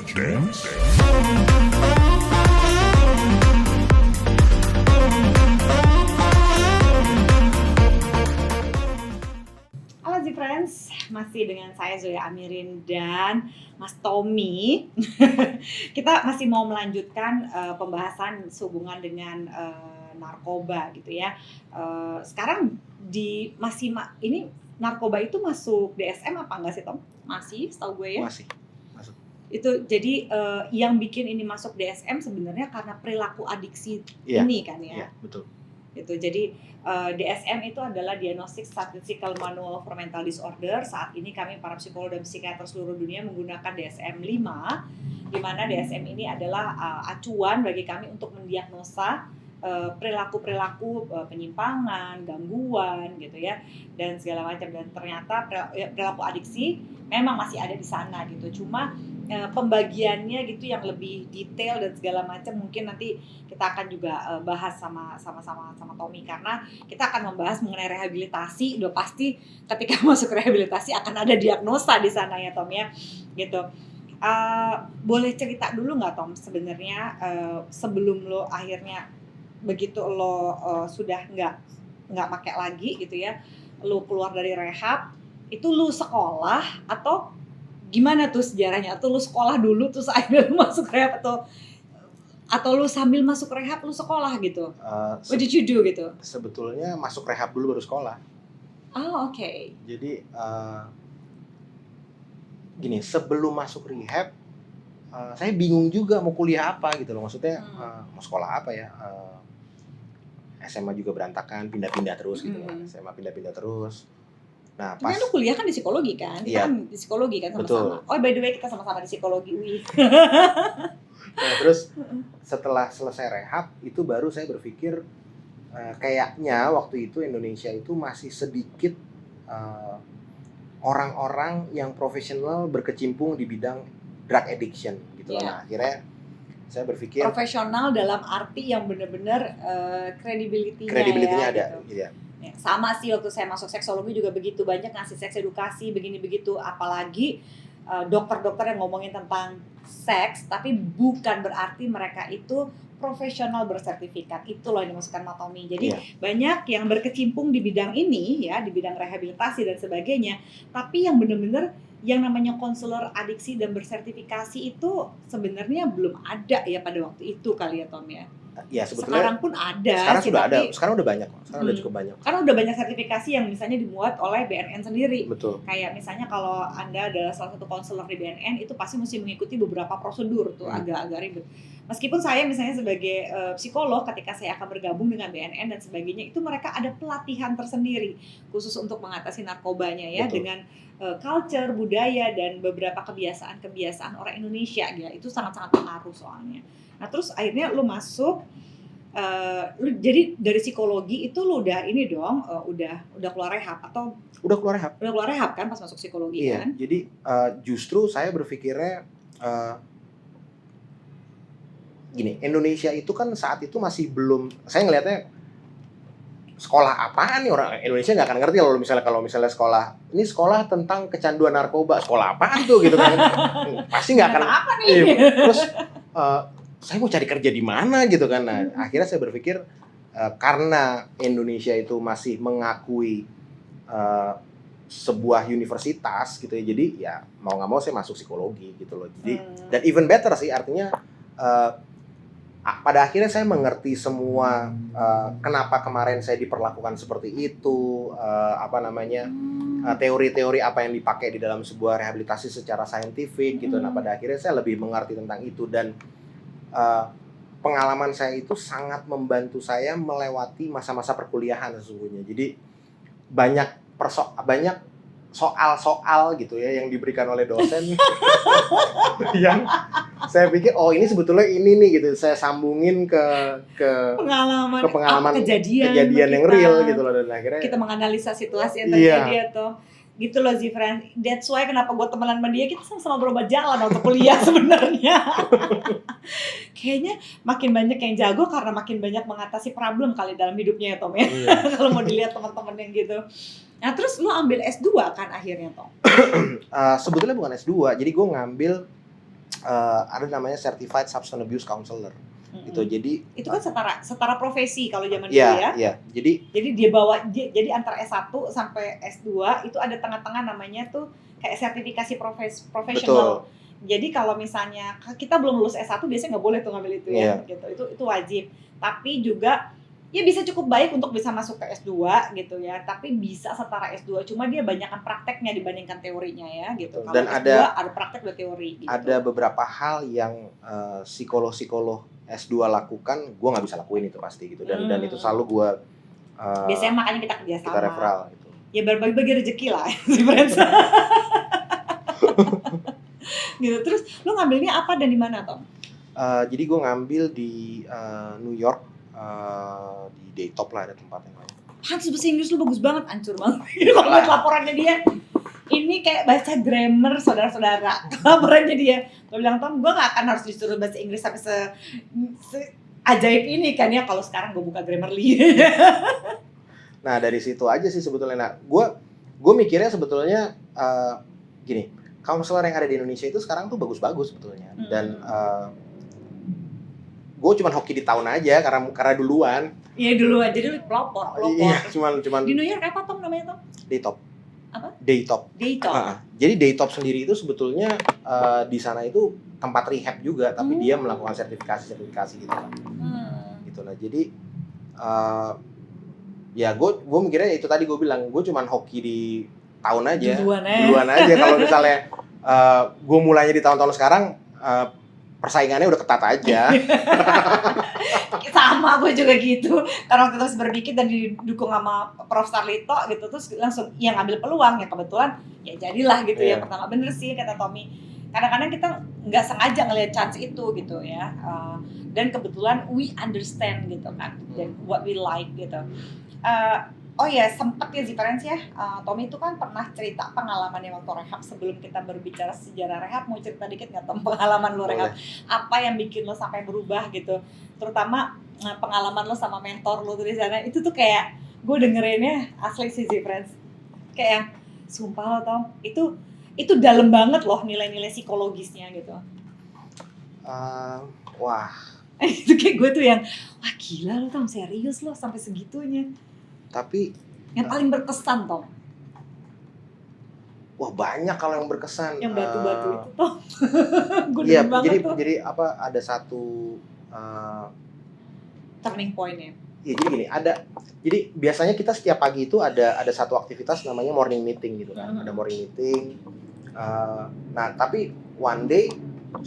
dance? Halo Z-Friends, masih dengan saya Zoya Amirin dan Mas Tommy. Kita masih mau melanjutkan pembahasan sehubungan dengan narkoba gitu ya. Sekarang ini narkoba itu masuk DSM apa enggak sih Tom? Masih, setahu gue ya. Masih masuk. Itu jadi yang bikin ini masuk DSM sebenarnya karena perilaku adiksi Iya. ini kan ya. Iya, betul. Gitu. Jadi DSM itu adalah Diagnostic Statistical Manual for Mental Disorder. Saat ini kami para psikolog dan psikiater seluruh dunia menggunakan DSM 5, di mana DSM ini adalah acuan bagi kami untuk mendiagnosa perilaku-perilaku penyimpangan, gangguan gitu ya, dan segala macam. Dan ternyata perilaku adiksi memang masih ada di sana gitu. Cuma pembagiannya gitu yang lebih detail dan segala macam mungkin nanti kita akan juga bahas sama Tommy, karena kita akan membahas mengenai rehabilitasi. Udah pasti ketika masuk rehabilitasi akan ada diagnosa di sana ya Tom ya gitu. Boleh cerita dulu nggak Tom sebenarnya sebelum lo akhirnya begitu lo sudah nggak pakai lagi gitu ya, lo keluar dari rehab, itu lo sekolah atau gimana tuh sejarahnya? Atau lu sekolah dulu terus akhirnya lu masuk rehab, atau lu sambil masuk rehab lu sekolah gitu? What did you do gitu? Sebetulnya masuk rehab dulu baru sekolah. Oh, oke. Jadi gini, sebelum masuk rehab saya bingung juga mau kuliah apa gitu loh. Maksudnya mau sekolah apa ya? SMA juga berantakan, pindah-pindah terus gitu kan. SMA pindah-pindah terus. Nah, pas lu kuliah kan di psikologi kan? Kita iya, kan di psikologi kan sama-sama. betul. Oh, by the way kita sama-sama di psikologi. Wih. Nah, terus setelah selesai rehab itu baru saya berpikir kayaknya waktu itu Indonesia itu masih sedikit orang-orang yang profesional berkecimpung di bidang drug addiction gitu. Yeah. Nah, akhirnya saya berpikir Profesional dalam arti yang benar-benar kredibilitinya ya, ada gitu. ya. Ya, sama sih waktu saya masuk seksologi juga begitu, banyak ngasih seks edukasi begini begitu, apalagi dokter-dokter yang ngomongin tentang seks tapi bukan berarti mereka itu profesional bersertifikat. Itu loh yang dimaksudkan Mas Tommy. Jadi banyak yang berkecimpung di bidang ini ya, di bidang rehabilitasi dan sebagainya, tapi yang benar-benar yang namanya konselor adiksi dan bersertifikasi itu sebenarnya belum ada ya pada waktu itu kali ya Tom ya. Ya sebetulnya Sekarang pun ada. Sekarang sih, sudah tapi, ada. Sekarang udah banyak. Sekarang udah cukup banyak. Karena udah banyak sertifikasi yang misalnya dibuat oleh BNN sendiri. Betul. Kayak misalnya kalau Anda adalah salah satu konselor di BNN, itu pasti mesti mengikuti beberapa prosedur tuh, agak-agak ribet. Meskipun saya misalnya sebagai psikolog, ketika saya akan bergabung dengan BNN dan sebagainya, itu mereka ada pelatihan tersendiri khusus untuk mengatasi narkobanya ya. Betul. Dengan culture, budaya, dan beberapa kebiasaan-kebiasaan orang Indonesia ya. Itu sangat-sangat pengaruh soalnya. Nah terus akhirnya lu masuk, lu jadi dari psikologi itu lu udah ini dong, udah keluar rehab atau? Udah keluar rehab. Udah keluar rehab kan pas masuk psikologi kan? Jadi justru saya berpikirnya gini, Indonesia itu kan saat itu masih belum, saya ngelihatnya sekolah apaan nih, orang Indonesia nggak akan ngerti kalau misalnya sekolah ini sekolah tentang kecanduan narkoba, sekolah apaan tuh gitu kan? Pasti nggak akan. Apa nih? Terus saya mau cari kerja di mana gitu kan? Nah, akhirnya saya berpikir karena Indonesia itu masih mengakui sebuah universitas gitu ya, jadi ya mau nggak mau saya masuk psikologi gitu loh. Jadi dan even better sih, artinya pada akhirnya saya mengerti semua kenapa kemarin saya diperlakukan seperti itu, teori-teori apa yang dipakai di dalam sebuah rehabilitasi secara saintifik gitu. Nah, pada akhirnya saya lebih mengerti tentang itu, dan pengalaman saya itu sangat membantu saya melewati masa-masa perkuliahan sesungguhnya. Jadi banyak soal-soal gitu ya yang diberikan oleh dosen yang saya pikir ini sebetulnya ini nih gitu, saya sambungin ke pengalaman kejadian yang real gitu loh, dan akhirnya kita menganalisa situasi yang terjadi atau gitu loh Z-Friends. That's why kenapa gue temenan sama dia, kita sama-sama berobat jalan waktu kuliah sebenarnya. Kayaknya makin banyak yang jago karena makin banyak mengatasi problem kali dalam hidupnya ya Tom ya. Kalau mau dilihat teman-teman yang gitu. Nah terus lu ambil S2 kan akhirnya Tom? Sebetulnya bukan S2, jadi gue ngambil ada namanya Certified Substance Abuse Counselor. Gitu. Jadi itu kan setara profesi kalau zaman dulu ya. ya. Jadi dia bawa jadi antara S1 sampai S2 itu ada tengah-tengah namanya tuh kayak sertifikasi profesional. Jadi kalau misalnya kita belum lulus S1 biasanya nggak boleh tuh ngambil itu ya, gitu. Itu wajib. Tapi juga ya bisa cukup baik untuk bisa masuk ke S2 gitu ya. Tapi bisa setara S2, cuma dia banyakkan prakteknya dibandingkan teorinya ya gitu. Kalau Dan S2 ada praktek dan teori gitu. Ada beberapa hal yang psikolog S2 lakukan, gue nggak bisa lakuin itu pasti gitu. Dan itu selalu gue biasanya makanya kita kerjasama. Kita referral gitu. Ya berbagi rezeki lah, gitu. Terus lo ngambilnya apa dan di mana Tom? Jadi gue ngambil di New York, di Daytop lah ada tempatnya. Hans bahasa Inggris lu bagus banget, hancur banget. Kalau lihat laporannya dia, ini kayak baca grammar saudara-saudara. Laporannya dia, gue bilang Tom, gue gak akan harus disuruh bahasa Inggris sampai se ajaib ini kan ya. Kalau sekarang gue buka Grammarly. Nah dari situ aja sih sebetulnya. Nah gue mikirnya sebetulnya gini, counselor yang ada di Indonesia itu sekarang tuh bagus-bagus sebetulnya. Dan gue cuma hoki di tahun aja karena duluan. Iya duluan, jadi lu pelopor. Iya, cuman. Di New York apa Tom namanya Tom? Daytop. Apa? Daytop. Jadi Daytop sendiri itu sebetulnya di sana itu tempat rehab juga, tapi dia melakukan sertifikasi gitu lah. Gitu lah. Jadi ya gue mikirnya itu tadi gue bilang, gue cuman hoki di tahun aja. Duluan aja. Kalau misalnya gue mulainya di tahun-tahun sekarang, persaingannya udah ketat aja. Sama gue juga gitu. Karena waktu itu berdikit dan didukung sama Prof. Sarlito gitu, terus langsung yang ngambil peluang ya kebetulan ya jadilah gitu ya. Pertama bener sih kata Tommy. Kadang-kadang kita nggak sengaja ngelihat chance itu gitu ya. Dan kebetulan we understand gitu kan, dan what we like gitu. Oh ya, sempet ya Zifarens ya, Tommy itu kan pernah cerita pengalamannya waktu rehab. Sebelum kita berbicara sejarah rehab, mau cerita dikit nggak Tom, pengalaman lo rehab? Apa yang bikin lo sampai berubah gitu? Terutama pengalaman lo sama mentor lo di sana, itu tuh kayak, gue dengerinnya asli sih Zifarens. Kayak, sumpah lo Tom, itu dalam banget loh nilai-nilai psikologisnya gitu. Wah. Itu kayak gue tuh yang, wah gila lo Tom, serius lo sampai segitunya. Tapi yang paling berkesan Tom? Wah banyak kalau yang berkesan. Yang batu-batu itu Tom. Iya, jadi apa? Ada satu turning point-nya. Iya, jadi gini, jadi biasanya kita setiap pagi itu ada satu aktivitas namanya morning meeting gitu kan. Ada morning meeting. Nah, tapi one day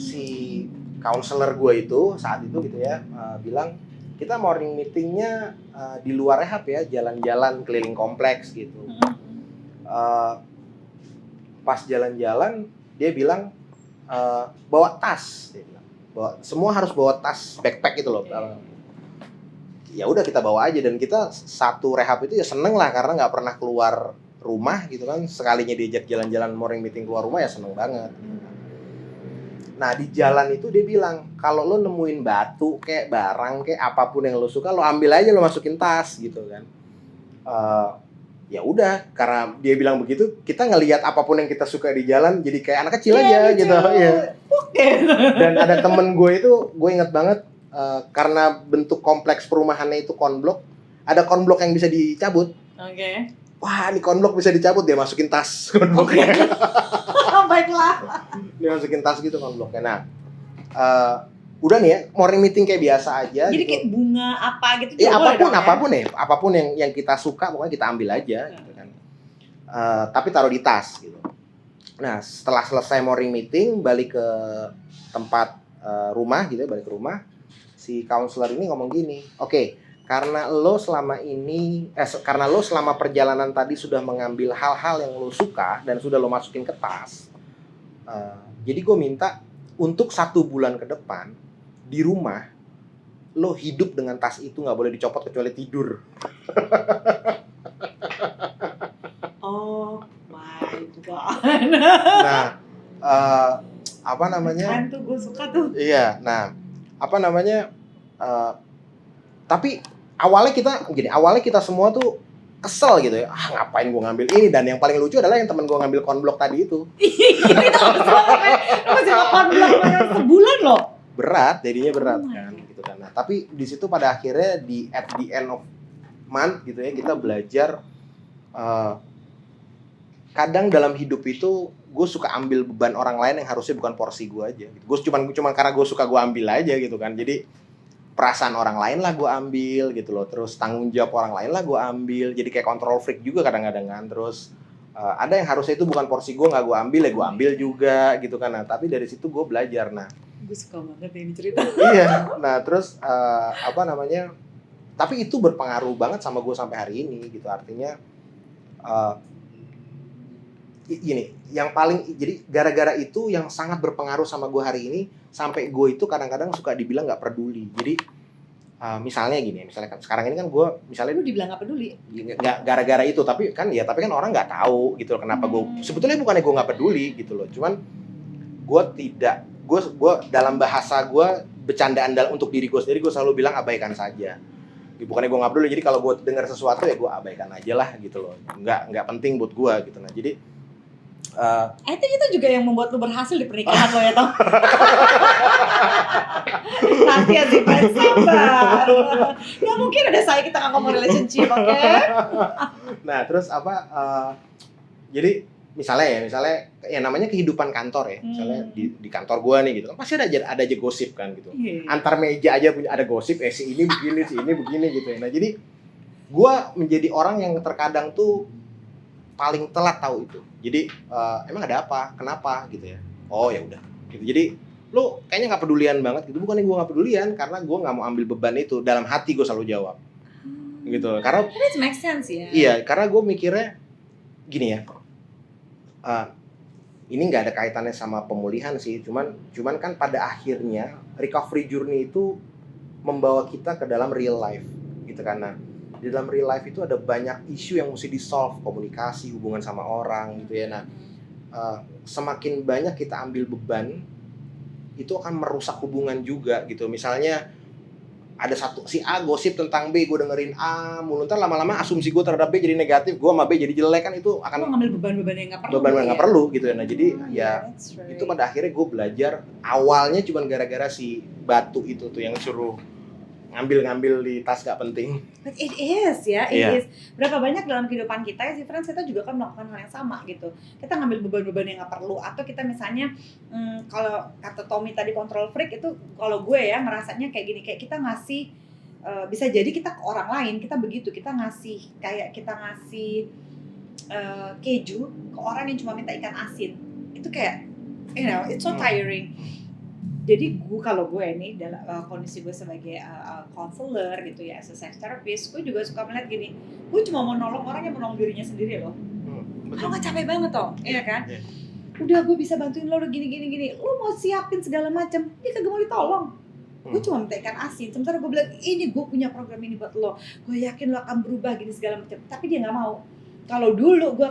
si counselor gue itu saat itu gitu ya bilang, kita morning meetingnya di luar rehab ya, jalan-jalan keliling kompleks gitu. Pas jalan-jalan dia bilang bawa tas, dia bilang. Semua harus bawa tas backpack gitu loh. Ya udah kita bawa aja, dan kita satu rehab itu ya seneng lah karena nggak pernah keluar rumah gitu kan. Sekalinya diajak jalan-jalan morning meeting keluar rumah ya seneng banget. Nah di jalan itu dia bilang, kalau lo nemuin batu kayak barang kayak apapun yang lo suka, lo ambil aja, lo masukin tas gitu kan. Ya udah, karena dia bilang begitu, kita ngelihat apapun yang kita suka di jalan jadi kayak anak kecil aja gitu. Iya. Dan ada temen gue itu, gue inget banget karena bentuk kompleks perumahannya itu konblok, ada konblok yang bisa dicabut. Oke. Wah, ini konblok bisa dicabut, dia masukin tas konbloknya. Baiklah. Dia masukin tas gitu konbloknya. Nah, udah nih ya, morning meeting kayak biasa aja. Jadi gitu. Kayak bunga apa gitu. Apapun yang kita suka pokoknya kita ambil aja gitu kan. Tapi taruh di tas gitu. Nah, setelah selesai morning meeting, balik ke tempat rumah gitu ya, balik ke rumah. Si counselor ini ngomong gini, "Oke, karena lo selama perjalanan tadi sudah mengambil hal-hal yang lo suka dan sudah lo masukin ke tas. Jadi gue minta untuk 1 bulan ke depan di rumah lo hidup dengan tas itu, nggak boleh dicopot kecuali tidur." Oh my god. Nah, apa namanya? Kan tuh gue suka tuh. Iya, nah apa namanya? Tapi awalnya kita semua tuh kesel gitu ya. Ngapain gue ngambil ini? Dan yang paling lucu adalah yang temen gue ngambil konblok tadi itu. Itu masih makan belakang sebulan loh. Berat, jadinya berat Oh my kan God. gitu kan. Nah, tapi di situ pada akhirnya at the end of month gitu ya, kita belajar kadang dalam hidup itu gue suka ambil beban orang lain yang harusnya bukan porsi gue aja. Gue cuman karena gue suka gue ambil aja gitu kan. Jadi perasaan orang lain lah gue ambil gitu loh. Terus tanggung jawab orang lain lah gue ambil. Jadi kayak control freak juga kadang-kadang kan. Terus ada yang harusnya itu bukan porsi gue, nggak gue ambil ya gue ambil juga gitu kan. Nah, tapi dari situ gue belajar. Nah, Gue suka banget ini cerita. iya. Nah, terus apa namanya? Tapi itu berpengaruh banget sama gue sampai hari ini gitu. Artinya gini, yang paling jadi gara-gara itu yang sangat berpengaruh sama gue hari ini, sampai gue itu kadang-kadang suka dibilang nggak peduli. Jadi misalnya gini, misalnya kan sekarang ini kan gue misalnya Lu dibilang gak peduli. nggak gara-gara itu, tapi kan orang nggak tahu gitu loh kenapa gue sebetulnya bukannya gue nggak peduli gitu loh, cuman gue tidak gue dalam bahasa gue bercandaan untuk diri gue sendiri, gue selalu bilang abaikan saja. Bukannya gue nggak peduli, jadi kalau gue dengar sesuatu ya gue abaikan aja lah gitu loh, nggak penting buat gue gitu. Nah jadi I think itu juga yang membuat lu berhasil di pernikahan lo ya, Tom. Nanti ya sih, Fred, sabar. Gak mungkin ada saya kita nggak ngomong relationship, oke? Nah terus apa? Jadi misalnya ya namanya kehidupan kantor ya, misalnya di kantor gue nih gitu kan pasti ada aja gosip kan gitu. Antar meja aja punya ada gosip, si ini begini, si ini begini gitu ya. Nah jadi gue menjadi orang yang terkadang tuh paling telat tahu itu. Jadi emang ada apa? Kenapa gitu ya? Oh ya udah. Gitu. Jadi lu kayaknya nggak pedulian banget gitu. Bukannya gue nggak pedulian, karena gue nggak mau ambil beban itu. Dalam hati gue selalu jawab. Gitu. Karena It makes sense ya. iya, karena gue mikirnya gini ya. Ini nggak ada kaitannya sama pemulihan sih. Cuman kan pada akhirnya recovery journey itu membawa kita ke dalam real life gitu kan. Nah, di dalam real life itu ada banyak isu yang mesti di-solve, komunikasi, hubungan sama orang gitu ya. Nah, semakin banyak kita ambil beban, itu akan merusak hubungan juga gitu. Misalnya ada si A gosip tentang B, gue dengerin A mulu, ntar lama-lama asumsi gue terhadap B jadi negatif, gue sama B jadi jelek, kan itu akan Lu ngambil beban-beban yang nggak perlu. beban nggak perlu gitu ya. Nah jadi ya that's right. itu pada akhirnya gue belajar, awalnya cuma gara-gara si batu itu tuh yang suruh ngambil di tas gak penting. But it is ya, it Iya. is. Berapa banyak dalam kehidupan kita ya sih, friends, kita juga kan melakukan hal yang sama gitu. Kita ngambil beban-beban yang nggak perlu, atau kita misalnya kalau kata Tommy tadi control freak itu, kalau gue ya merasanya kayak gini, kayak kita ngasih bisa jadi kita ke orang lain kita begitu, kita ngasih keju ke orang yang cuma minta ikan asin, itu kayak it's so tiring. Jadi kalau gue nih dalam kondisi gue sebagai counselor gitu ya, as a sex therapist, gue juga suka melihat gini, gue cuma mau nolong orang yang menolong dirinya sendiri loh. Lo nggak capek banget toh, iya kan? Yeah. Udah gue bisa bantuin lo udah gini, lo mau siapin segala macam, dia kagak mau ditolong. Gue cuma minta ikan asin, sementara gue bilang ini gue punya program ini buat lo, gue yakin lo akan berubah gini segala macam, tapi dia nggak mau. Kalau dulu gue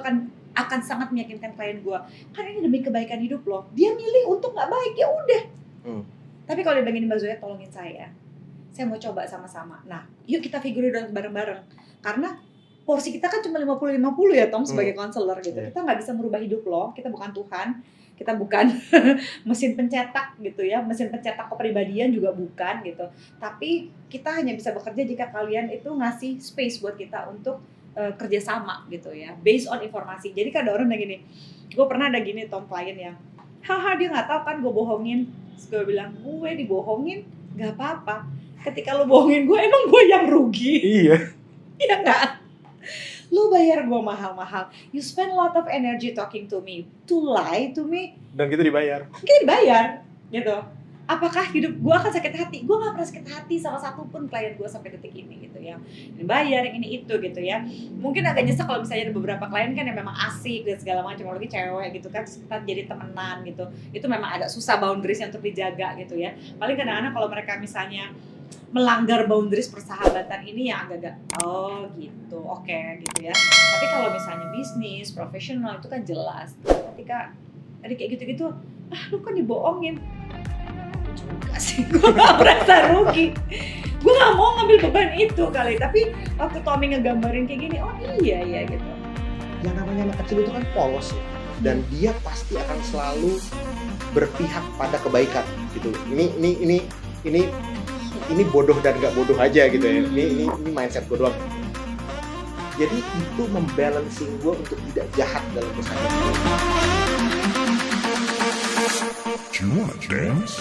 akan sangat meyakinkan klien gue, kan ini demi kebaikan hidup lo, dia milih untuk nggak baik ya udah. Tapi kalau dia bilang gini, Mbak Zoya tolongin saya mau coba sama-sama. Nah, yuk kita figure it out bareng-bareng. Karena porsi kita kan cuma 50-50 ya Tom sebagai konselor gitu. Kita nggak bisa merubah hidup lo, kita bukan Tuhan, kita bukan mesin pencetak gitu ya, mesin pencetak kepribadian juga bukan gitu. Tapi kita hanya bisa bekerja jika kalian itu ngasih space buat kita untuk kerjasama gitu ya, based on informasi. Jadi kan ada orang yang gini, gue pernah ada gini Tom, klien yang haha dia nggak tahu kan gue bohongin. Terus gue bilang, gue dibohongin gak apa-apa. Ketika lo bohongin gue, emang gue yang rugi? Iya. Iya gak? Lo bayar gue mahal-mahal. You spend a lot of energy talking to me. To lie to me. Dan kita dibayar. Kita dibayar. Gitu. Apakah hidup gue akan sakit hati? Gue gak pernah sakit hati sama satupun klien gue sampai detik ini gitu ya. Yang bayar, yang ini itu gitu ya. Mungkin agak nyesek kalau misalnya ada beberapa klien kan yang memang asik dan segala macam, apalagi cewek gitu kan, kita jadi temenan gitu. Itu memang agak susah boundariesnya untuk dijaga gitu ya. Paling kadang-kadang kalau mereka misalnya melanggar boundaries persahabatan ini yang agak-agak oh gitu, oke gitu ya. Tapi kalau misalnya bisnis, profesional itu kan jelas. Ketika tadi kayak gitu-gitu, lu kan dibohongin. Juga sih, gue gak merasa rugi, gue gak mau ngambil beban itu kali. Tapi waktu Tommy ngegambarin kayak gini, oh iya gitu. Yang namanya anak kecil itu kan polos ya. dan dia pasti akan selalu berpihak pada kebaikan gitu. Ini bodoh dan nggak bodoh aja gitu ya. Ini mindset gue doang. Jadi itu membalancing gue untuk tidak jahat dalam keseharian. Do you want to dance?